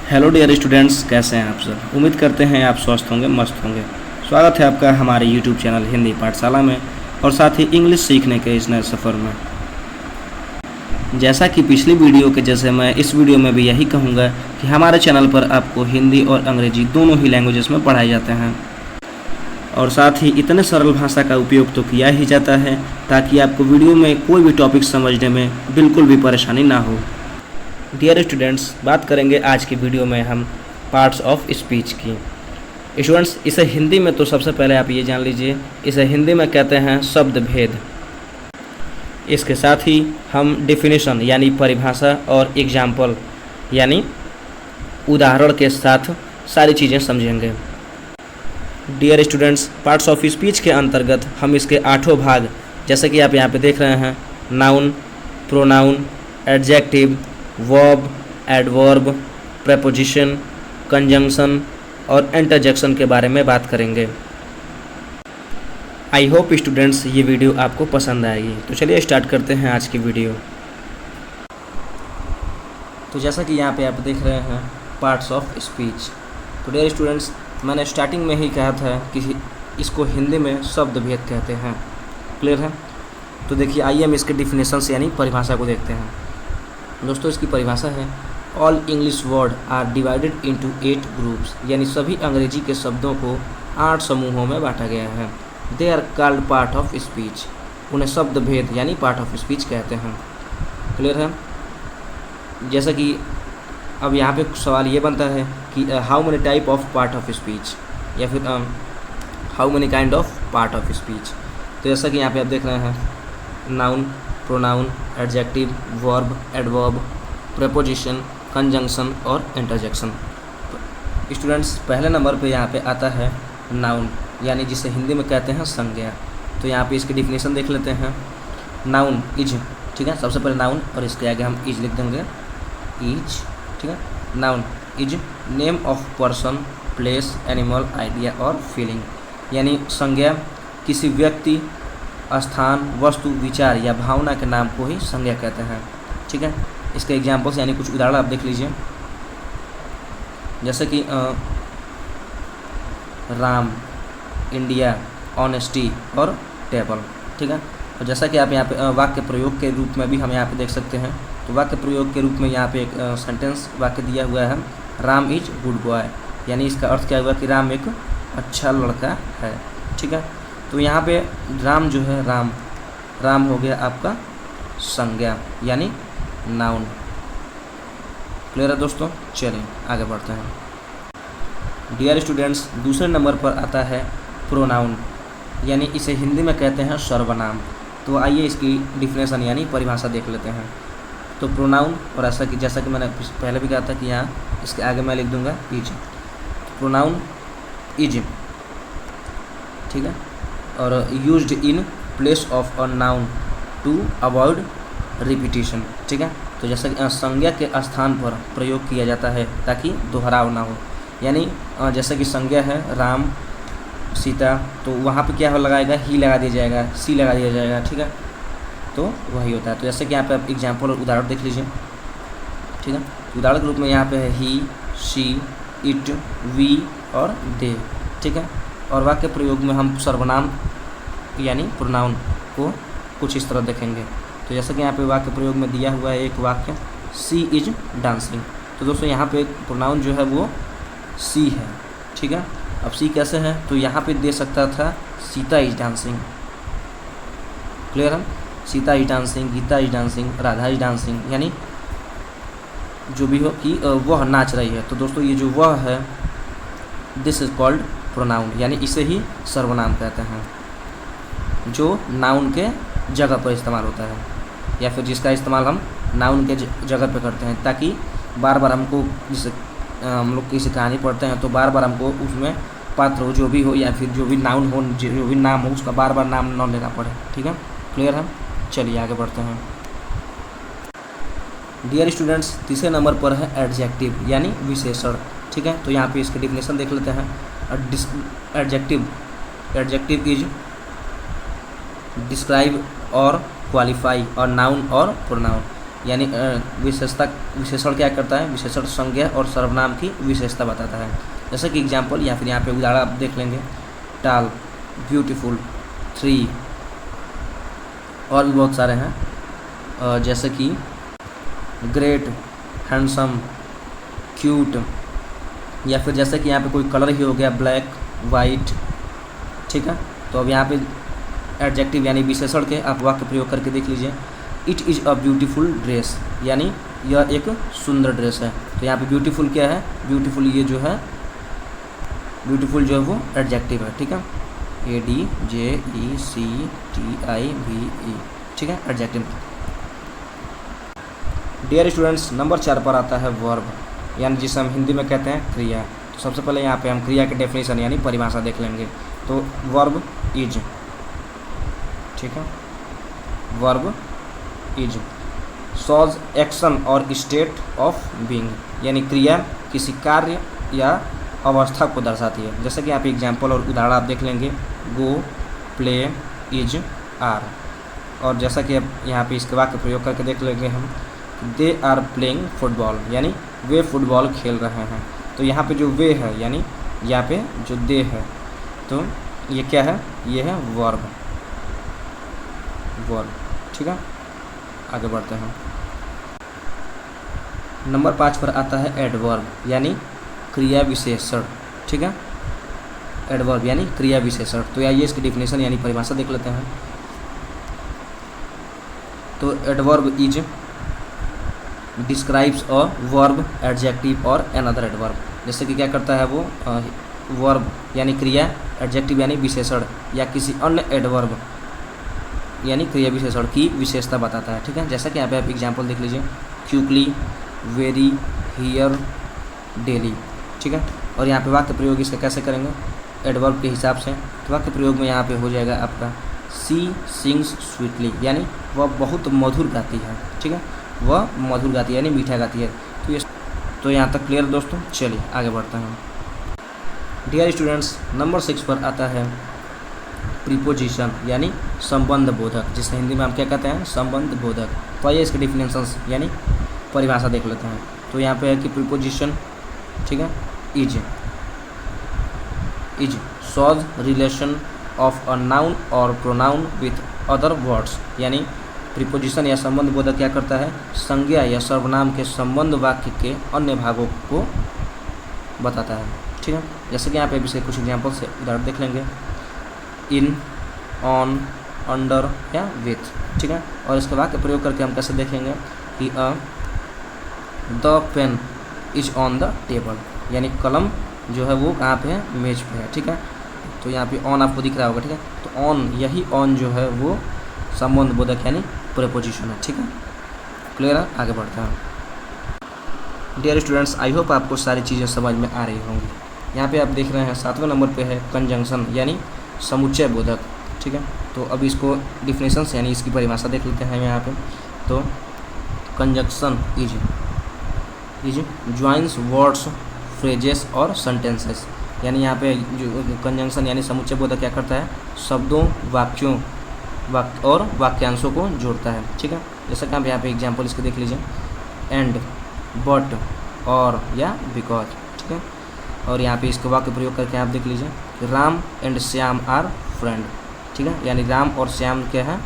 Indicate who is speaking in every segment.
Speaker 1: Hello dear students, कैसे हैं आप सब। उम्मीद करते हैं आप स्वस्थ होंगे, मस्त होंगे। स्वागत है आपका हमारे यूट्यूब चैनल हिंदी पाठशाला में और साथ ही इंग्लिश सीखने के इस नए सफ़र में। जैसा कि पिछली वीडियो के जैसे मैं इस वीडियो में भी यही कहूँगा कि हमारे चैनल पर आपको हिंदी और अंग्रेजी दोनों ही लैंग्वेजेस में पढ़ाए जाते हैं और साथ ही इतने सरल भाषा का उपयोग तो किया ही जाता है ताकि आपको वीडियो में कोई भी टॉपिक समझने में बिल्कुल भी परेशानी ना हो। डियर स्टूडेंट्स, बात करेंगे आज की वीडियो में हम पार्ट्स ऑफ स्पीच की। स्टूडेंट्स, इसे हिंदी में तो सबसे पहले आप ये जान लीजिए, इसे हिंदी में कहते हैं शब्द भेद। इसके साथ ही हम डिफिनीशन यानी परिभाषा और एग्जाम्पल यानी उदाहरण के साथ सारी चीज़ें समझेंगे। Dear students, parts of speech के अंतर्गत हम इसके 8 भाग, जैसे कि आप यहाँ पे देख रहे हैं, noun, pronoun, adjective, verb, adverb, preposition, conjunction और इंटरजेक्शन के बारे में बात करेंगे। आई होप स्टूडेंट्स ये वीडियो आपको पसंद आएगी। तो चलिए स्टार्ट करते हैं आज की वीडियो। तो जैसा कि यहाँ पे आप देख रहे हैं पार्ट्स ऑफ स्पीच। तो डियर स्टूडेंट्स, मैंने स्टार्टिंग में ही कहा था कि इसको हिंदी में शब्द भेद कहते हैं। क्लियर है? तो देखिए, आइए हम इसके डिफिनेशन यानी परिभाषा को देखते हैं। दोस्तों, इसकी परिभाषा है all English word are divided into 8 groups, यानी सभी अंग्रेजी के शब्दों को 8 समूहों में बांटा गया है। They are called part of speech, उन्हें शब्द भेद यानी पार्ट ऑफ स्पीच कहते हैं। क्लियर है? जैसा कि अब यहाँ पे सवाल ये बनता है कि how many type of part of speech, या फिर how many kind of part of speech. तो जैसा कि यहाँ पे आप देख रहे हैं, noun, pronoun, adjective, verb, adverb, preposition, conjunction और इंटरजेक्शन। तो स्टूडेंट्स, पहले नंबर पे यहाँ पे आता है नाउन, यानी जिसे हिंदी में कहते हैं संज्ञा। तो यहाँ पे इसकी डिफिनेशन देख लेते हैं। नाउन इज, ठीक है, सबसे पहले नाउन और इसके आगे हम इज लिख देंगे, इज, ठीक है। Noun is name of person, place, animal, idea और फीलिंग, यानी संज्ञा किसी व्यक्ति, स्थान, वस्तु, विचार या भावना के नाम को ही संज्ञा कहते हैं। ठीक है। इसके एग्जाम्पल्स यानी कुछ उदाहरण आप देख लीजिए, जैसे कि राम, इंडिया, ऑनेस्टी और टेबल। ठीक है। और जैसा कि आप यहाँ पे वाक्य प्रयोग के रूप में भी हम यहाँ पे देख सकते हैं। तो वाक्य प्रयोग के रूप में यहाँ पे एक सेंटेंस वाक्य दिया हुआ है, राम इज गुड बॉय, यानी इसका अर्थ क्या हुआ कि राम एक अच्छा लड़का है। ठीक है। तो यहाँ पे राम जो है, राम हो गया आपका संज्ञा यानी नाउन। क्लियर है दोस्तों? चलिए आगे बढ़ते हैं। डियर स्टूडेंट्स, दूसरे नंबर पर आता है प्रोनाउन, यानी इसे हिंदी में कहते हैं सर्वनाम। तो आइए इसकी डिफिनेशन यानी परिभाषा देख लेते हैं। तो प्रोनाउन, और ऐसा कि जैसा कि मैंने पहले भी कहा था कि यहाँ इसके आगे मैं लिख दूंगा इज। प्रोनाउन इज, ठीक है, और used in place of a noun to avoid repetition. ठीक है। तो जैसा कि संज्ञा के स्थान पर प्रयोग किया जाता है ताकि दोहराव ना हो, यानी जैसे कि संज्ञा है राम, सीता, तो वहाँ पे क्या हो लगाएगा, ही लगा दिया जाएगा, सी लगा दिया जाएगा। ठीक है। तो वही होता है। तो जैसे कि यहाँ पे आप एग्जाम्पल और उदाहरण देख लीजिए। ठीक है। उदाहरण के रूप में यहाँ पे है ही, शी, इट, वी और दे। ठीक है। और वाक्य प्रयोग में हम सर्वनाम यानी प्रोनाउन को कुछ इस तरह देखेंगे। तो जैसे कि यहाँ पे वाक्य प्रयोग में दिया हुआ है एक वाक्य, सी इज डांसिंग। तो दोस्तों यहाँ पे प्रोनाउन जो है वो सी है। ठीक है। अब सी कैसे है, तो यहाँ पे दे सकता था सीता इज डांसिंग। क्लियर है? Sita is dancing, Gita is dancing, Radha is dancing, यानी जो भी हो कि वह नाच रही है। तो दोस्तों ये जो वह है, दिस इज कॉल्ड प्रोनाउन, यानी इसे ही सर्वनाम कहते हैं, जो नाउन के जगह पर इस्तेमाल होता है, या फिर जिसका इस्तेमाल हम नाउन के जगह पे करते हैं, ताकि बार बार हमको, जैसे हम लोग किसी कहानी पढ़ते हैं तो बार बार हमको उसमें पात्र हो जो भी हो, या फिर जो भी नाउन हो, जो भी नाम हो, उसका बार बार नाम न लेना पड़े। ठीक है। क्लियर है? चलिए आगे बढ़ते हैं। डियर स्टूडेंट्स, तीसरे नंबर पर है एडजेक्टिव यानी विशेषण। ठीक है। तो यहाँ पे इसके डिफिनेशन देख लेते हैं। एडजेक्टिव इज डिस्क्राइब और क्वालिफाई और नाउन और प्रोनाउन, यानी विशेषता, विशेषण क्या करता है, विशेषण संज्ञा और सर्वनाम की विशेषता बताता है। जैसे कि एग्जाम्पल या फिर यहाँ पे उदाहरण आप देख लेंगे, टाल, ब्यूटीफुल, थ्री, और भी बहुत सारे हैं, जैसे कि ग्रेट, हैंडसम, क्यूट, या फिर जैसे कि यहाँ पे कोई कलर ही हो गया ब्लैक, वाइट, ठीक है। तो अब यहाँ पे एडजेक्टिव यानी विशेषण के आप वाक्य प्रयोग करके देख लीजिए। It is a beautiful dress, यानी यह एक सुंदर ड्रेस है। तो यहाँ पे ब्यूटीफुल क्या है, ब्यूटीफुल ये जो है, ब्यूटीफुल जो है वो एडजेक्टिव है, ठीक है, ADJECTIVE, ठीक है, एडजेक्टिव। डियर स्टूडेंट्स, नंबर 4 पर आता है वर्ब, यानी जिसे हम हिंदी में कहते हैं क्रिया। तो सबसे पहले यहाँ पे हम क्रिया के डेफिनेशन यानी परिभाषा देख लेंगे। तो वर्ब इज, ठीक है, वर्ब इज शोज एक्शन और स्टेट ऑफ बीइंग, यानी क्रिया किसी कार्य या अवस्था को दर्शाती है। जैसे कि आप एग्जाम्पल और उदाहरण आप देख लेंगे, गो, प्ले, इज, आर। और जैसा कि अब यहाँ पे इसके वाक्य प्रयोग करके देख लेंगे हम, दे आर प्लेइंग फुटबॉल, यानी वे फुटबॉल खेल रहे हैं। तो यहाँ पे जो वे है, यानी यहाँ पे जो दे है, तो ये क्या है, ये है वर्ब, वर्ब, ठीक है। आगे बढ़ते हैं। नंबर 5 पर आता है एडवर्ब, यानी क्रिया विशेषण, ठीक है, एडवर्ब यानी क्रिया विशेषण। तो आइए इसकी डिफिनेशन यानी परिभाषा देख लेते हैं। तो adverb is describes a verb, adjective और अनदर एडवर्ब। जैसे कि क्या करता है वो, वर्ब यानी क्रिया, एडजेक्टिव यानी विशेषण या किसी अन्य एडवर्ब यानी क्रिया विशेषण की विशेषता बताता है, ठीक है। जैसा कि यहाँ पे आप एग्जाम्पल देख लीजिए, क्विकली, वेरी, हियर, डेली, ठीक है। और यहाँ पे वाक्य प्रयोग इसका कैसे करेंगे, एडवर्ब के हिसाब से। तो वाक्य प्रयोग में यहाँ पे हो जाएगा आपका सी सिंग्स स्वीटली, यानी वह बहुत मधुर गाती है, ठीक है, वह मधुर गाती है यानी मीठा गाती है। तो यहाँ तक क्लियर दोस्तों। चलिए आगे बढ़ते हैं। डियर स्टूडेंट्स, नंबर 6 पर आता है प्रीपोजिशन, यानी संबंध बोधक, जिसे हिंदी में हम क्या कहते हैं, संबंध बोधक। तो आइए इसके डिफिनेशंस यानी परिभाषा देख लेते हैं। तो यहाँ पे है कि प्रीपोजिशन, ठीक है, is shows relation of a noun और प्रोनाउन विथ अदर वर्ड्स, यानी प्रीपोजिशन या संबंध बोधक क्या करता है, संज्ञा या सर्वनाम के संबंध वाक्य के अन्य भागों को बताता है, ठीक है। जैसे कि यहाँ पे इसके कुछ एग्जाम्पल से उदाहरण देख लेंगे, इन, ऑन, अंडर या विथ, ठीक है। और इसके वाक्य प्रयोग करके हम कैसे देखेंगे कि the pen is on the table, यानी कलम जो है वो कहाँ पे है, मेज पे है, ठीक है। तो यहाँ पे ऑन आपको दिख रहा होगा, ठीक है। तो ऑन, यही ऑन जो है वो संबंध बोधक यानी प्रीपोजिशन है, ठीक है, क्लियर है। आगे बढ़ते हैं। डियर स्टूडेंट्स, आई होप आपको सारी चीज़ें समझ में आ रही होंगी। यहाँ पे आप देख रहे हैं 7वें नंबर पे है कंजंक्शन, यानी समुच्चय बोधक, ठीक है। तो अब इसको डिफिनेशंस यानी इसकी परिभाषा देख लेते हैं यहाँ पे। तो conjunction is joins words, phrases और सेंटेंसेस, यानी यहाँ पे जो कंजंक्शन यानी समुच्चय बोधक क्या करता है, शब्दों, वाक्यों और वाक्यांशों को जोड़ता है, ठीक है। जैसा कि आप यहाँ पे एग्जांपल इसके देख लीजिए, एंड, बट, और या बिकॉज, ठीक है। और यहाँ पे इसके वाक्य प्रयोग करके आप देख लीजिए, Ram and Shyam are friend, ठीक है, यानी राम और श्याम क्या है,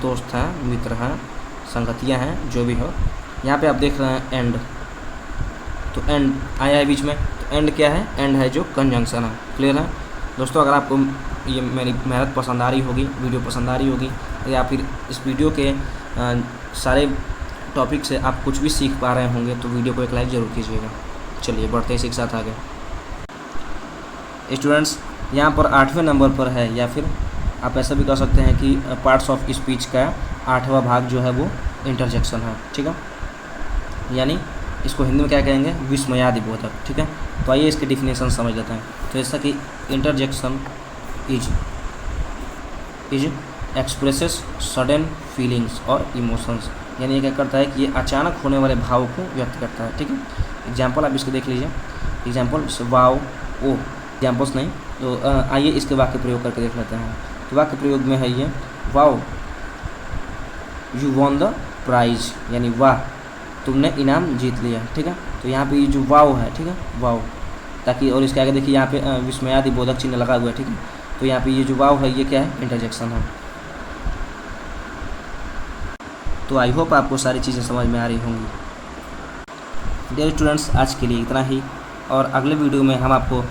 Speaker 1: दोस्त हैं, मित्र हैं, संगतियाँ हैं, जो भी हो। यहाँ पे आप देख रहे हैं एंड, तो एंड आया है बीच में, तो एंड क्या है, एंड है जो कंजंक्शन है, क्लियर है दोस्तों। अगर आपको ये मेरी मेहनत पसंद आ रही होगी, वीडियो पसंद आ रही होगी, या फिर इस वीडियो के सारे टॉपिक से आप कुछ भी सीख पा रहे होंगे, तो वीडियो को एक लाइक ज़रूर कीजिएगा। चलिए बढ़ते हैं इसी के साथ आगे। स्टूडेंट्स, यहाँ पर 8वें नंबर पर है, या फिर आप ऐसा भी कह सकते हैं कि पार्ट्स ऑफ स्पीच का 8वां भाग जो है वो इंटरजेक्शन है, ठीक है, यानी इसको हिंदी में क्या कहेंगे, विस्मयादि बोधक, ठीक है। तो आइए इसके डिफिनेशन समझ लेते हैं। तो जैसा कि interjection is expresses sudden feelings और इमोशंस, यानी ये क्या करता है कि ये अचानक होने वाले भाव को व्यक्त करता है, ठीक है। एग्जाम्पल आप इसको देख लीजिए, एग्जाम्पल वाव, ओ, एग्जाम्पल्स नहीं, तो आइए इसके वाक्य प्रयोग करके देख लेते हैं। तो वाक्य प्रयोग में है ये, wow you won the prize, यानी वाह तुमने इनाम जीत लिया। ठीक है, तो यहाँ पे ये जो वाव है, ठीक है, वाव, ताकि और इसके आगे देखिए यहाँ पे विस्मयादि बोधक चिन्ह लगा हुआ है। ठीक है, तो यहाँ पे ये जो वाव है ये क्या है, इंटरजेक्शन है। तो आई होप आपको सारी चीज़ें समझ में आ रही होंगी। डियर स्टूडेंट्स, आज के लिए इतना ही, और अगले वीडियो में हम आपको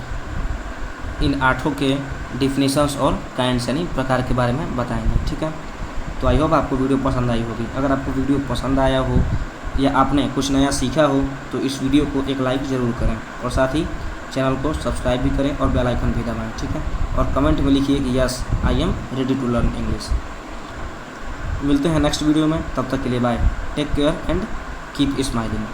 Speaker 1: इन 8 के डिफिनीशंस और काइंड्स यानी प्रकार के बारे में बताएंगे। ठीक है, तो आई होप आपको वीडियो पसंद आई होगी। अगर आपको वीडियो पसंद आया हो या आपने कुछ नया सीखा हो तो इस वीडियो को एक लाइक ज़रूर करें, और साथ ही चैनल को सब्सक्राइब भी करें और बेल आइकन भी दबाएं। ठीक है, और कमेंट में लिखिए कि yes I am ready to learn English. मिलते हैं नेक्स्ट वीडियो में, तब तक के लिए bye, take care and keep smiling.